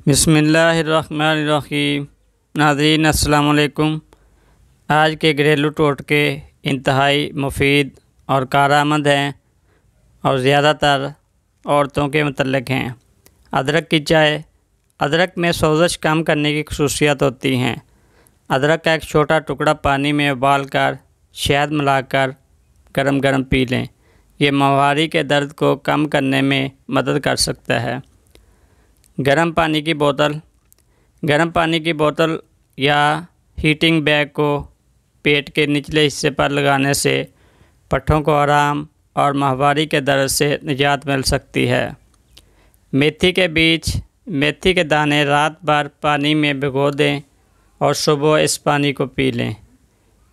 बिस्मिल्लाहिर्रहमानिर्रहीम। नाज़रीन अस्सलाम वालेकुम। आज के घरेलू टोटके इंतहाई मुफीद और कारआमद हैं और ज़्यादातर औरतों के मतलब हैं। अदरक की चाय। अदरक में सोज़श कम करने की खसूसियत होती हैं। अदरक का एक छोटा टुकड़ा पानी में उबाल कर शहद मिलाकर गरम गरम पी लें। ये माहवारी के दर्द को कम करने में मदद कर सकता है। गर्म पानी की बोतल। गर्म पानी की बोतल या हीटिंग बैग को पेट के निचले हिस्से पर लगाने से पट्ठों को आराम और माहवारी के दर्द से निजात मिल सकती है। मेथी के बीज। मेथी के दाने रात भर पानी में भिगो दें और सुबह इस पानी को पी लें।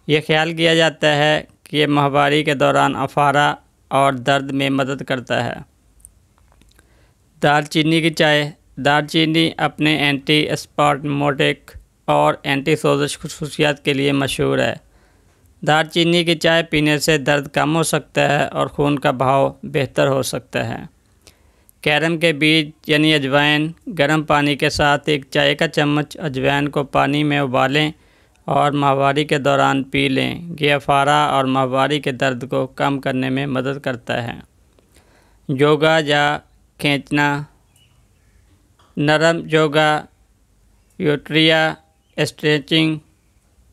यह ख्याल किया जाता है कि यह माहवारी के दौरान अफारा और दर्द में मदद करता है। दालचीनी की चाय। दालचीनी अपने एंटी स्पाज़मोटिक और एंटी सोज़श खसूसियात के लिए मशहूर है। दालचीनी की चाय पीने से दर्द कम हो सकता है और खून का बहाव बेहतर हो सकता है। कैरम के बीज यानी अजवाइन। गर्म पानी के साथ एक चाय का चम्मच अजवाइन को पानी में उबालें और माहवारी के दौरान पी लें। यह अफारा और माहवारी के दर्द को कम करने में मदद करता है। योगा या खींचना। नरम योगा, यूट्रिया स्ट्रेचिंग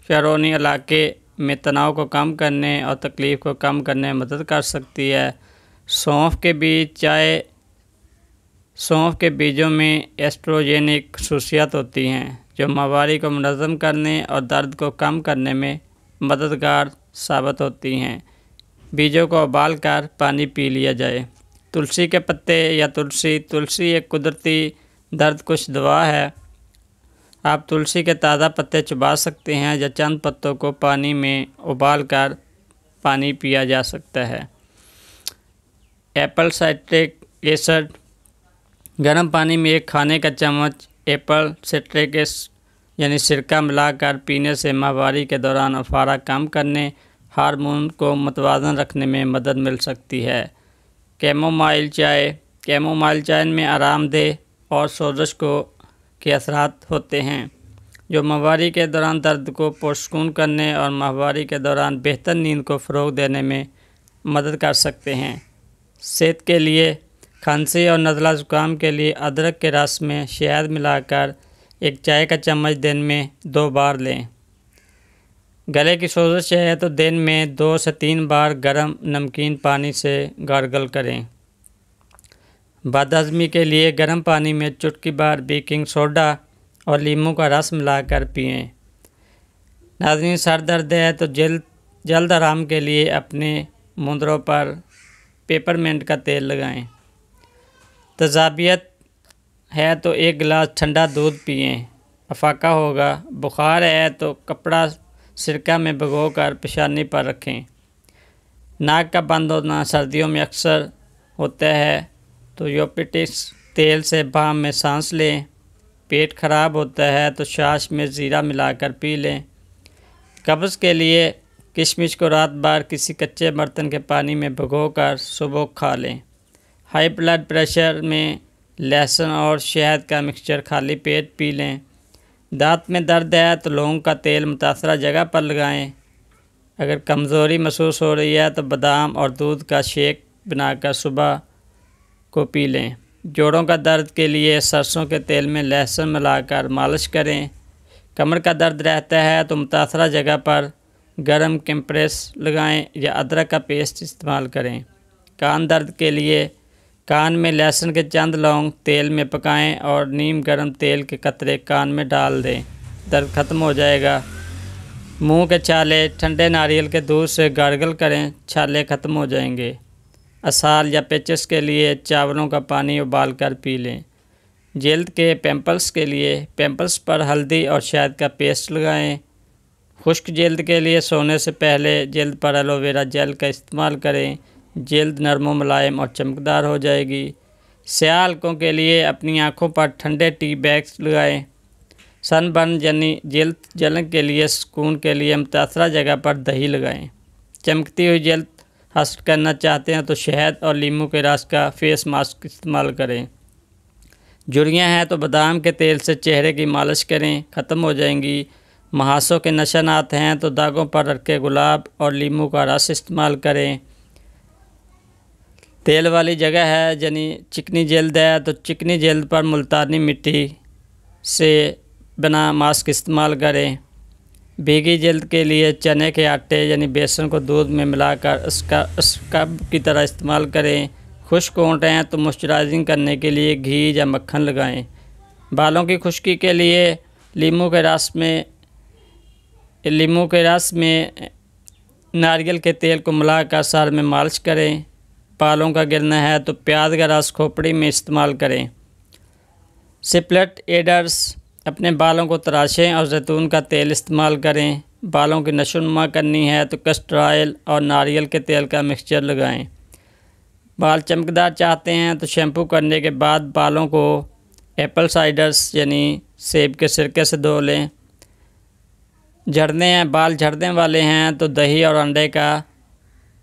शरोनी इलाके में तनाव को कम करने और तकलीफ़ को कम करने में मदद कर सकती है। सौंफ के बीज चाय। सौंफ के बीजों में एस्ट्रोजेनिक खसूसियात होती हैं जो माहवारी को मुनज़्ज़म करने और दर्द को कम करने में मददगार साबित होती हैं। बीजों को उबाल कर पानी पी लिया जाए। तुलसी के पत्ते या तुलसी। तुलसी एक कुदरती दर्द कुश दवा है। आप तुलसी के ताज़ा पत्ते चबा सकते हैं या चंद पत्तों को पानी में उबाल कर पानी पिया जा सकता है। Apple citric acid. गर्म पानी में एक खाने का चम्मच एप्पल साइट्रिक एसिड यानी सिरका मिलाकर पीने से माहवारी के दौरान अफारा कम करने, हार्मोन को मुतवाज़न रखने में मदद मिल सकती है। कैमोमाइल चाय। कैमोमाइल चाय में आरामदेह और सोज़श के असरात होते हैं जो माहवारी के दौरान दर्द को पुरस्कून करने और माहवारी के दौरान बेहतर नींद को फ़रोग़ देने में मदद कर सकते हैं। सेहत के लिए खांसी और नज़ला ज़ुकाम के लिए अदरक के रस में शहद मिलाकर एक चाय का चम्मच दिन में 2 बार लें। गले की सोज़श है तो दिन में 2 से 3 बार गर्म नमकीन पानी से गार्गल करें। बदहज़मी के लिए गर्म पानी में चुटकी भर बेकिंग सोडा और नींबू का रस मिलाकर पिएं। नाज़रीन, सर दर्द है तो जल्द आराम के लिए अपने मुंदरों पर पेपरमिंट का तेल लगाएं। तज़ाबियत है तो 1 गिलास ठंडा दूध पिएं। अफाका होगा। बुखार है तो कपड़ा सिरका में भिगोकर पेशानी पर रखें। नाक का बंद होना सर्दियों में अक्सर होता है तो यूपिटिक्स तेल से बाम में सांस लें। पेट खराब होता है तो छाछ में ज़ीरा मिलाकर पी लें। कब्ज़ के लिए किशमिश को रात भर किसी कच्चे बर्तन के पानी में भिगोकर सुबह खा लें। हाई ब्लड प्रेशर में लहसुन और शहद का मिक्सचर खाली पेट पी लें। दांत में दर्द है तो लौंग का तेल मुतासरा जगह पर लगाएं। अगर कमज़ोरी महसूस हो रही है तो बादाम और दूध का शेक बनाकर सुबह को पी लें। जोड़ों का दर्द के लिए सरसों के तेल में लहसुन मिलाकर मालिश करें। कमर का दर्द रहता है तो मुतासरा जगह पर गर्म कंप्रेस लगाएं या अदरक का पेस्ट इस्तेमाल करें। कान दर्द के लिए कान में लहसुन के चंद लौंग तेल में पकाएं और नीम गर्म तेल के कतरे कान में डाल दें। दर्द ख़त्म हो जाएगा। मुंह के छाले ठंडे नारियल के दूध से गार्गल करें, छाले ख़त्म हो जाएंगे। असाल या पेचिस के लिए चावलों का पानी उबाल कर पी लें। जल्द के पिंपल्स के लिए पिंपल्स पर हल्दी और शहद का पेस्ट लगाएं। खुश्क जल्द के लिए सोने से पहले जल्द पर एलोवेरा जेल का इस्तेमाल करें। जल्द नरम मुलायम और चमकदार हो जाएगी। स्याह हलकों के लिए अपनी आँखों पर ठंडे टी बैग्स लगाएं। सनबर्न यानी जल्द जलन के लिए सुकून के लिए मुतासरा जगह पर दही लगाएं। चमकती हुई जल्द हासिल करना चाहते हैं तो शहद और नींबू के रस का फेस मास्क इस्तेमाल करें। झुर्रियाँ हैं तो बादाम के तेल से चेहरे की मालिश करें, ख़त्म हो जाएंगी। महासों के निशानात हैं तो दागों पर रखे गुलाब और लीमू का रस इस्तेमाल करें। तेल वाली जगह है यानी चिकनी जल्द है तो चिकनी जल्द पर मुल्तानी मिट्टी से बना मास्क इस्तेमाल करें। भीगी जल्द के लिए चने के आटे यानी बेसन को दूध में मिलाकर उसका स्क्रब की तरह इस्तेमाल करें। खुश्क होंठ हैं तो मॉइस्चराइजिंग करने के लिए घी या मक्खन लगाएं। बालों की खुश्की के लिए लीमू के रस में नारियल के तेल को मिलाकर सर में मालिश करें। बालों का गिरना है तो प्याज का रस खोपड़ी में इस्तेमाल करें। स्प्लिट एंड्स अपने बालों को तराशें और जैतून का तेल इस्तेमाल करें। बालों की नशोनुमा करनी है तो कैस्टर ऑयल और नारियल के तेल का मिक्सचर लगाएं। बाल चमकदार चाहते हैं तो शैम्पू करने के बाद बालों को एप्पल साइडर्स यानी सेब के सिरके से धो लें। बाल झड़ने वाले हैं तो दही और अंडे का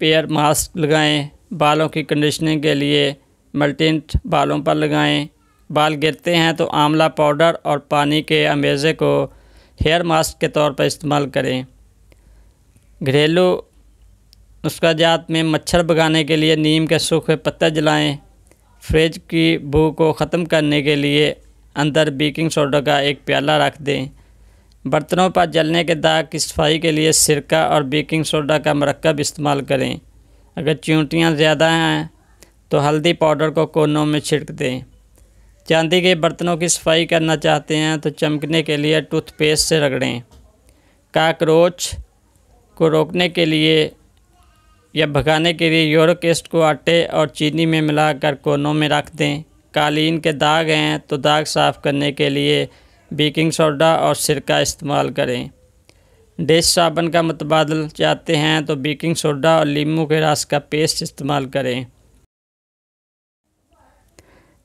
पेयर मास्क लगाएं। बालों की कंडीशनिंग के लिए मल्टींट बालों पर लगाएं। बाल गिरते हैं तो आंवला पाउडर और पानी के अमेज़े को हेयर मास्क के तौर पर इस्तेमाल करें। घरेलू नुस्खाजात में मच्छर भगाने के लिए नीम के सूखे पत्ते जलाएं। फ्रिज की बू को ख़त्म करने के लिए अंदर बेकिंग सोडा का एक प्याला रख दें। बर्तनों पर जलने के दाग की सफाई के लिए सिरका और बेकिंग सोडा का मरकब इस्तेमाल करें। अगर चींटियाँ ज़्यादा हैं तो हल्दी पाउडर को कोनों में छिड़क दें। चांदी के बर्तनों की सफाई करना चाहते हैं तो चमकने के लिए टूथपेस्ट से रगड़ें। काकरोच को रोकने के लिए या भगाने के लिए यूरिक एसिड को आटे और चीनी में मिलाकर कोनों में रख दें। कालीन के दाग हैं तो दाग साफ़ करने के लिए बेकिंग सोडा और सिरका इस्तेमाल करें। डिश साबुन का मुतबादल चाहते हैं तो बेकिंग सोडा और लीमू के रस का पेस्ट इस्तेमाल करें।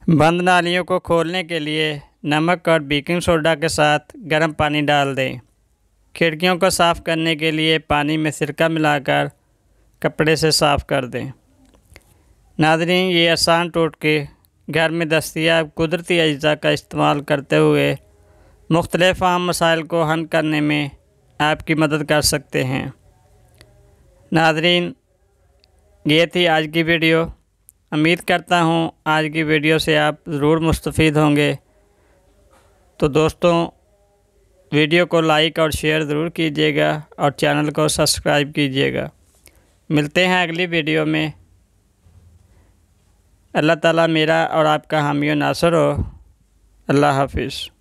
बंद नालियों को खोलने के लिए नमक और बेकिंग सोडा के साथ गर्म पानी डाल दें। खिड़कियों को साफ़ करने के लिए पानी में सिरका मिलाकर कपड़े से साफ़ कर दें। नाज़रीन, ये आसान टोटके घर में दस्तयाब कुदरती अज्जा का इस्तेमाल करते हुए मुख्तलिफ़ आम मसाइल को हल करने में आपकी मदद कर सकते हैं। नाज़रीन, ये थी आज की वीडियो। उम्मीद करता हूँ आज की वीडियो से आप ज़रूर मुस्तफ़ीद होंगे। तो दोस्तों, वीडियो को लाइक और शेयर ज़रूर कीजिएगा और चैनल को सब्सक्राइब कीजिएगा। मिलते हैं अगली वीडियो में। अल्लाह ताला मेरा और आपका हामी व नासर हो। अल्लाह हाफिज़।